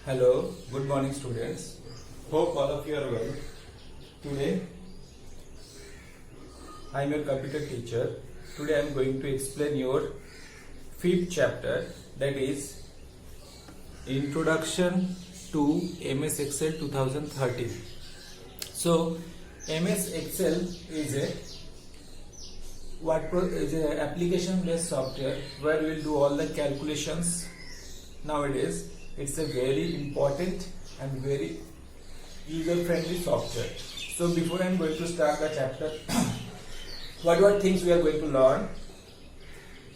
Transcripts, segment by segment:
Hello, good morning students. Hope all of you are well. Today I am your computer teacher. Today I am going to explain your fifth chapter, that is Introduction to MS Excel 2013. So MS Excel is a application based software where we will do all the calculations. Nowadays it's a very important and very user friendly software. So before I am going to start the chapter, what things we are going to learn,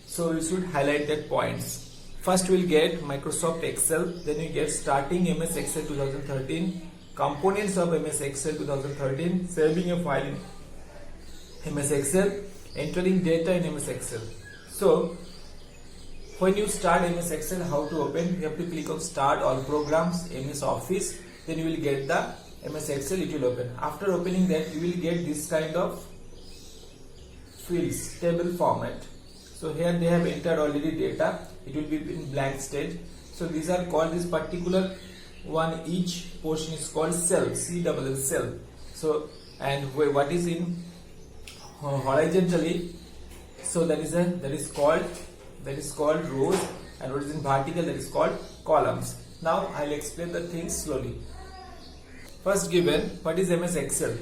so we should highlight that points. First we will get Microsoft Excel, then we get starting MS Excel 2013, components of MS Excel 2013, saving a file in MS Excel, entering data in MS Excel. So when you start MS Excel, how to open? You have to click on Start All Programs, MS Office, then you will get the MS Excel, it will open. After opening that, you will get this kind of fields, table format. So here they have entered already data, it will be in blank stage. So these are called, this particular one, each portion is called cell, C-double-L, cell. So, and what is in horizontally, so that is called rows, and what is in vertical, that is called columns. Now I'll explain the things slowly. First given, what is MS Excel?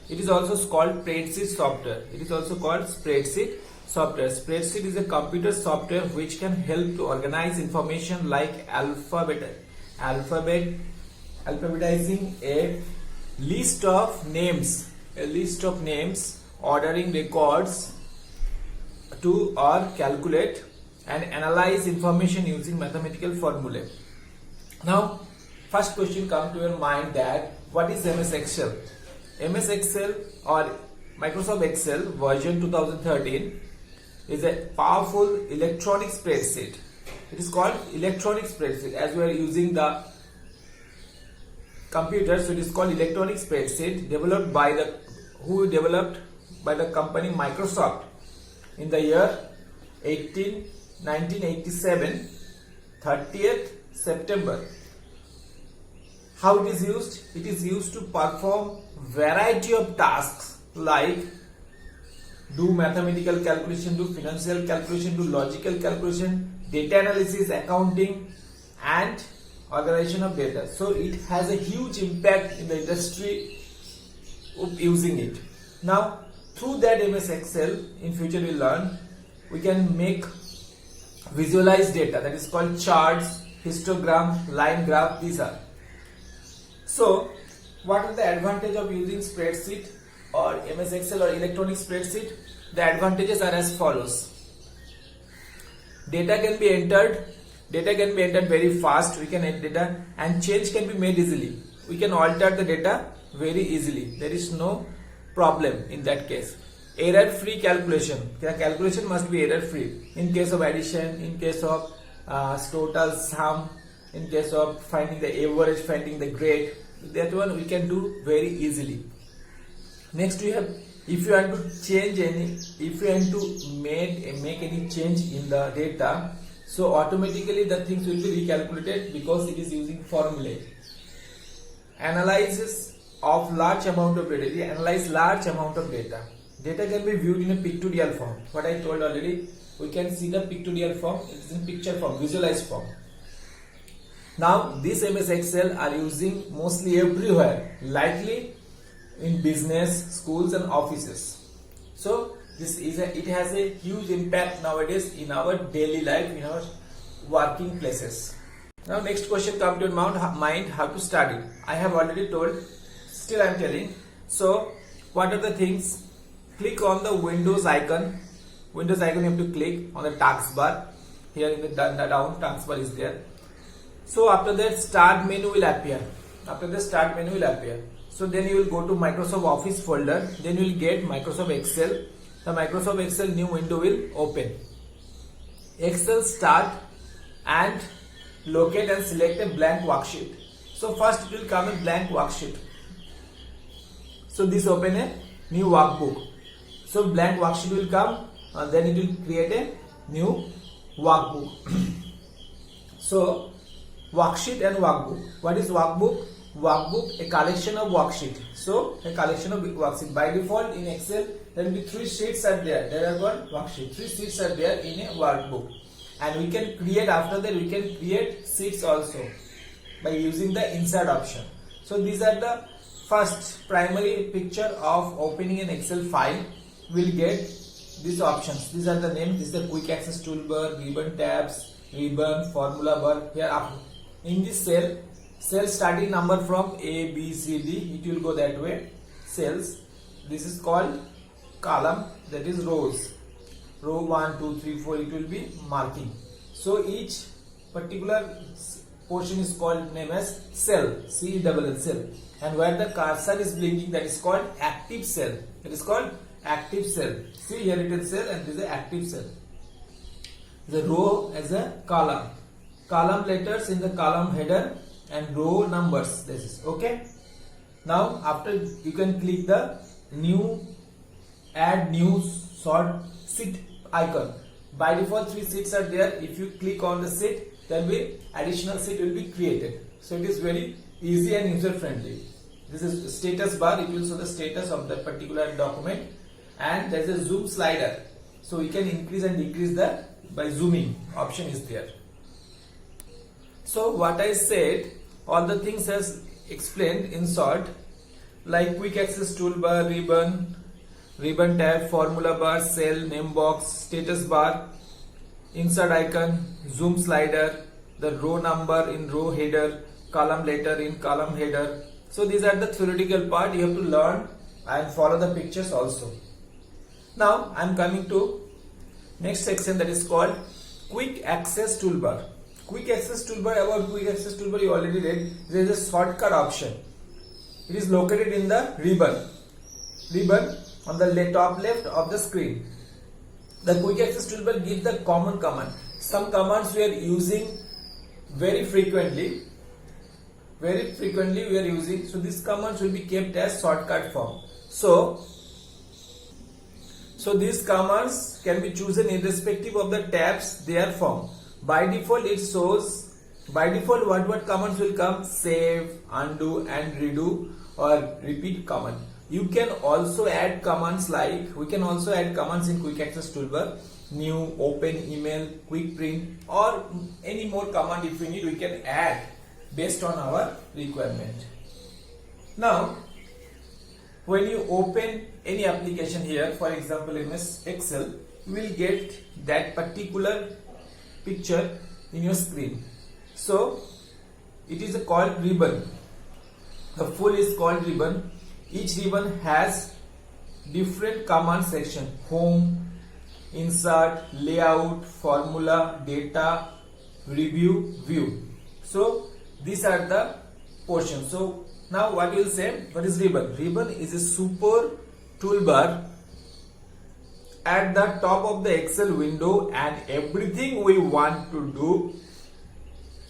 It is also called spreadsheet software. It is also called spreadsheet software. Spreadsheet is a computer software which can help to organize information like alphabetizing a list of names, ordering records to or calculate and analyze information using mathematical formulae. Now first question comes to your mind, that what is MS Excel? MS Excel or Microsoft Excel version 2013 is a powerful electronic spreadsheet. It is called electronic spreadsheet, as we are using the computer, so it is called electronic spreadsheet, developed by the company Microsoft in the year 1987, 30th September. How it is used? It is used to perform variety of tasks like do mathematical calculation, do financial calculation, do logical calculation, data analysis, accounting, and organization of data. So it has a huge impact in the industry of using it. Now through that MS Excel, in future we learn, we can visualize data, that is called charts, histogram, line graph, these are. So what are the advantage of using spreadsheet or MS Excel or electronic spreadsheet? The advantages are as follows. Data can be entered very fast, we can enter data, and change can be made easily. We can alter the data very easily. There is no problem in that case. Error free calculation. The calculation must be error free. In case of addition, in case of total sum, in case of finding the average, finding the grade, that one we can do very easily. Next we have, if you want to make any change in the data, so automatically the things will be recalculated because it is using formulae. Analysis of large amount of data. Analyze large amount of data. Data can be viewed in a pictorial form. What I told already, we can see the pictorial form, it is in picture form, visualized form. Now this MS Excel are using mostly everywhere, likely in business, schools and offices. So it has a huge impact nowadays in our daily life, in our working places. Now next question comes to your mind, how to start it. I have already told, still I am telling. So what are the things? Click on the Windows icon. Windows icon you have to click on the taskbar. Here in the down taskbar is there. So after that start menu will appear. So then you will go to Microsoft Office folder. Then you will get Microsoft Excel. The Microsoft Excel new window will open. Excel start and locate and select a blank worksheet. So first it will come a blank worksheet. So this open a new workbook. So blank worksheet will come, and then it will create a new workbook. So worksheet and workbook. What is workbook? Workbook, a collection of worksheet. So a collection of worksheet. By default in Excel, there will be 3 sheets are there. There are one worksheet. 3 sheets are there in a workbook. And we can create, after that we can create sheets also by using the insert option. So these are the first primary picture of opening an Excel file. We'll get these options. These are the names. This is the quick access toolbar, ribbon tabs, ribbon, formula bar. Here in this cell starting number from A, B, C, D, it will go that way. Cells. This is called column, that is rows. Row 1, 2, 3, 4, it will be marking. So each particular portion is called name as cell, C-double-L, cell. And where the cursor is blinking, that is called active cell. It is called active cell. See, here it is cell and this is the active cell. The row as a column. Column letters in the column header and row numbers. This is okay. Now after you can click the new, add new sort sheet icon. By default 3 sheets are there. If you click on the sheet, then be additional sheet will be created. So it is very easy and user friendly. This is status bar. It will show the status of the particular document, and there is a zoom slider. So we can increase and decrease the by zooming option is there. So what I said, all the things as explained in short, like quick access toolbar, ribbon tab, formula bar, cell, name box, status bar, insert icon, zoom slider, the row number in row header, column letter in column header. So these are the theoretical part you have to learn and follow the pictures also. Now I am coming to next section, that is called quick access toolbar. Quick access toolbar, about quick access toolbar you already read. There is a shortcut option. It is located in the ribbon on the top left of the screen. The quick access toolbar gives the common command. Some commands we are using very frequently we are using. So these commands will be kept as shortcut form. So these commands can be chosen irrespective of the tabs they are from. By default it shows, by default what commands will come? Save, undo and redo or repeat command. You can also add commands like, we can also add commands in quick access toolbar, new, open, email, quick print, or any more command if we need, we can add based on our requirement. Now when you open any application here, for example MS Excel, you will get that particular picture in your screen. So it is called ribbon. The full is called ribbon. Each ribbon has different command section: home, insert, layout, formula, data, review, view. So these are the portions. So now what you will say, what is ribbon? Ribbon is a super toolbar at the top of the Excel window, and everything we want to do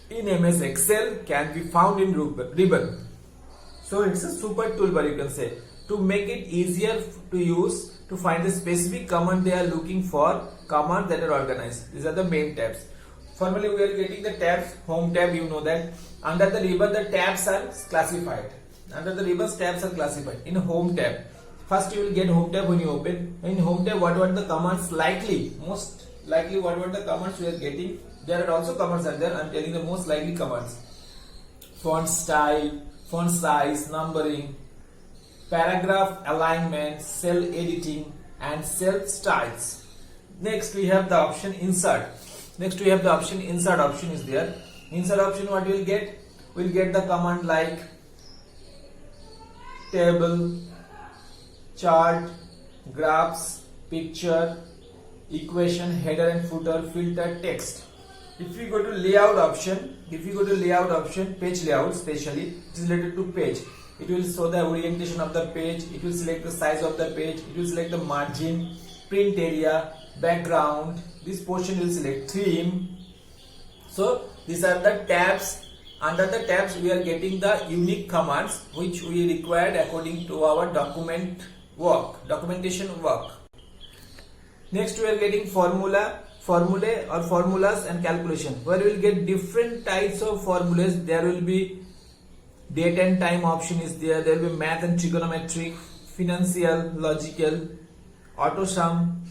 in MS Excel can be found in ribbon. So it's a super toolbar, you can say, to make it easier to use, to find the specific command they are looking for, commands that are organized. These are the main tabs. Formally we are getting the tabs. Home tab, you know that. Under the ribbon the tabs are classified. Under the ribbons tabs are classified. In home tab, first you will get home tab when you open. In home tab, what were the commands most likely what were the commands we are getting? There are also commands are there. I am telling the most likely commands. Font style, font size, numbering, paragraph alignment, cell editing and cell styles. Next we have the option insert. Insert option is there. Insert option, what we will get? We will get the command like table, chart, graphs, picture, equation, header and footer, filter, text. If you go to layout option, page layout especially, it is related to page. It will show the orientation of the page, it will select the size of the page, it will select the margin, print area, background. This portion will select theme. So these are the tabs. Under the tabs we are getting the unique commands which we required according to our documentation work. Next we are getting formula. formulae or formulas and calculation, where we will get different types of formulas. There will be date and time option is there. There will be math and trigonometry, financial, logical, auto sum,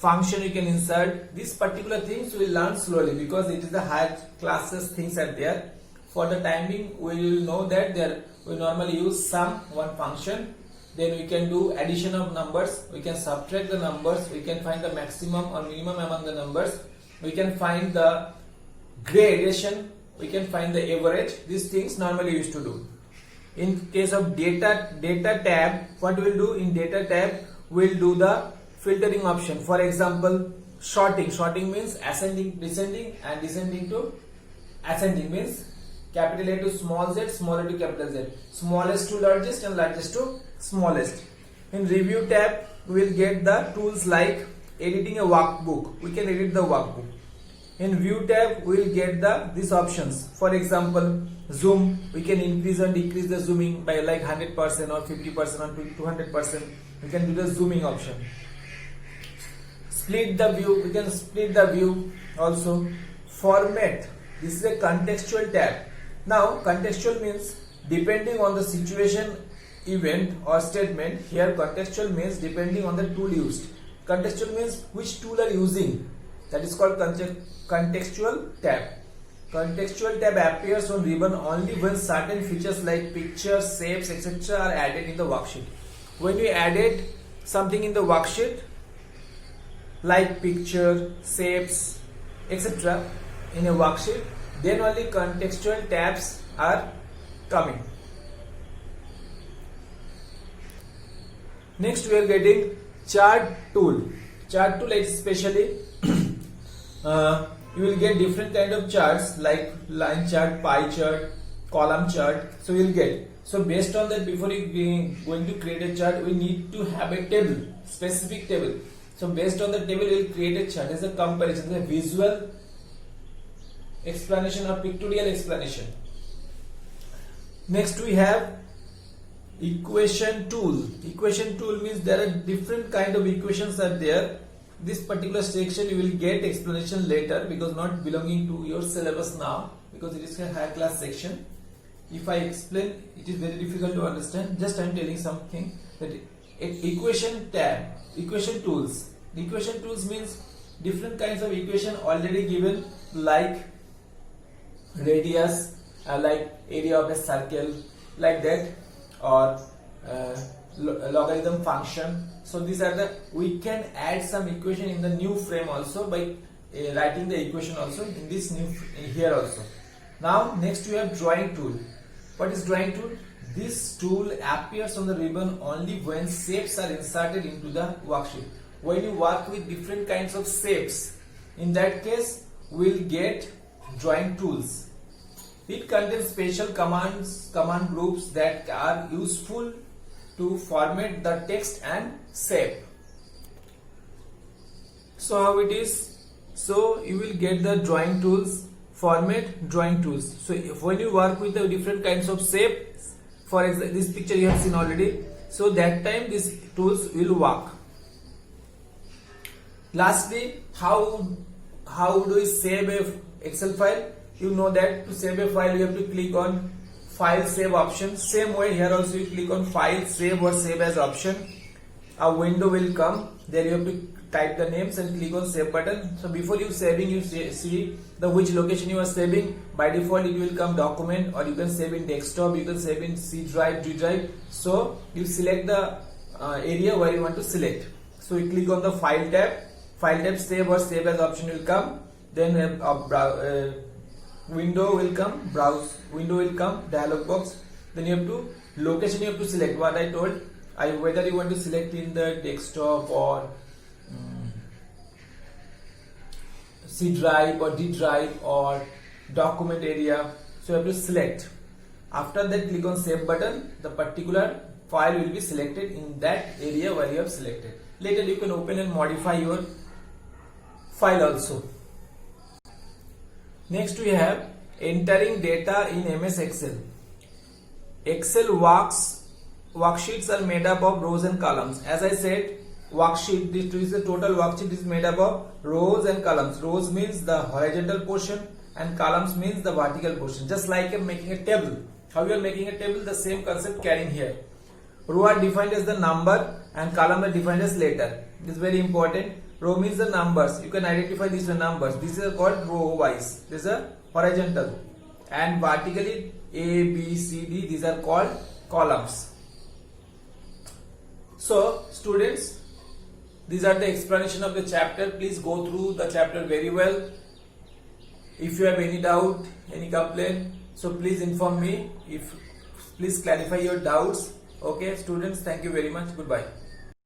function you can insert. These particular things we will learn slowly because it is the higher classes things are there. For the timing, we will know that there we normally use sum, one function. Then we can do addition of numbers, we can subtract the numbers, we can find the maximum or minimum among the numbers, we can find the gradation, we can find the average. These things normally used to do. In case of data tab, what we will do in data tab, we will do the filtering option. For example, sorting means ascending, descending, and descending to ascending means capital A to small z, small a to capital Z, smallest to largest and largest to smallest. In review tab, we will get the tools like editing a workbook. We can edit the workbook. In view tab, we will get these options. For example, zoom, we can increase and decrease the zooming by like 100% or 50% or 200%. We can do the zooming option. Split the view, we can split the view also. Format, this is a contextual tab. Now contextual means depending on the situation, event or statement. Here contextual means depending on the tool used. Contextual means which tool are using. That is called contextual tab. Contextual tab appears on ribbon only when certain features like pictures, shapes, etc. are added in the worksheet. When we added something in the worksheet like picture, shapes, etc. in a worksheet, then only contextual tabs are coming. Next we are getting chart tool. Chart tool is especially you will get different kind of charts like line chart, pie chart, column chart. So you will get. So based on that, before you going to create a chart, we need to have a table, specific table. So based on the table, we will create a chart. As a comparison, a visual explanation or pictorial explanation. Next we have equation tool. Equation tool means there are different kind of equations are there. This particular section you will get explanation later because not belonging to your syllabus now, because it is a higher class section. If I explain, it is very difficult to understand. Just I am telling something that equation tab, equation tools. Equation tools means different kinds of equation already given, like radius, like area of a circle, like that, or logarithm function. So these are the, we can add some equation in the new frame also by writing the equation also in this new here also. Now next we have drawing tool. What is drawing tool? This tool appears on the ribbon only when shapes are inserted into the worksheet. When you work with different kinds of shapes, in that case we will get drawing tools. It contains special command groups that are useful to format the text and shape. So how it is? So you will get the drawing tools, format drawing tools. So if when you work with the different kinds of shapes, for example this picture you have seen already, so that time these tools will work. Lastly, how do we save a Excel file? You know that to save a file you have to click on file save option. Same way here also you click on file save or save as option. A window will come. There you have to type the names and click on save button. So before you saving, you see the which location you are saving. By default it will come document, or you can save in desktop, you can save in C drive, D drive. So you select the area where you want to select. So you click on the file tab save or save as option will come. Then window will come, browse window will come, dialog box. Then you have to location, you have to select what I told. Whether you want to select in the desktop or C drive or D drive or document area. So you have to select. After that click on save button. The particular file will be selected in that area where you have selected. Later you can open and modify your file also. Next we have entering data in MS Excel. Excel worksheets are made up of rows and columns. As I said, worksheet. This is the total worksheet is made up of rows and columns. Rows means the horizontal portion and columns means the vertical portion. Just like making a table. How you are making a table, the same concept carrying here. Row are defined as the number and column are defined as letter. This is very important. Row means the numbers. You can identify these numbers. This is called row wise. This is a horizontal. And vertically A, B, C, D. These are called columns. So students, these are the explanation of the chapter. Please go through the chapter very well. If you have any doubt, any complaint, so please inform me. Please clarify your doubts. Okay students, thank you very much. Goodbye.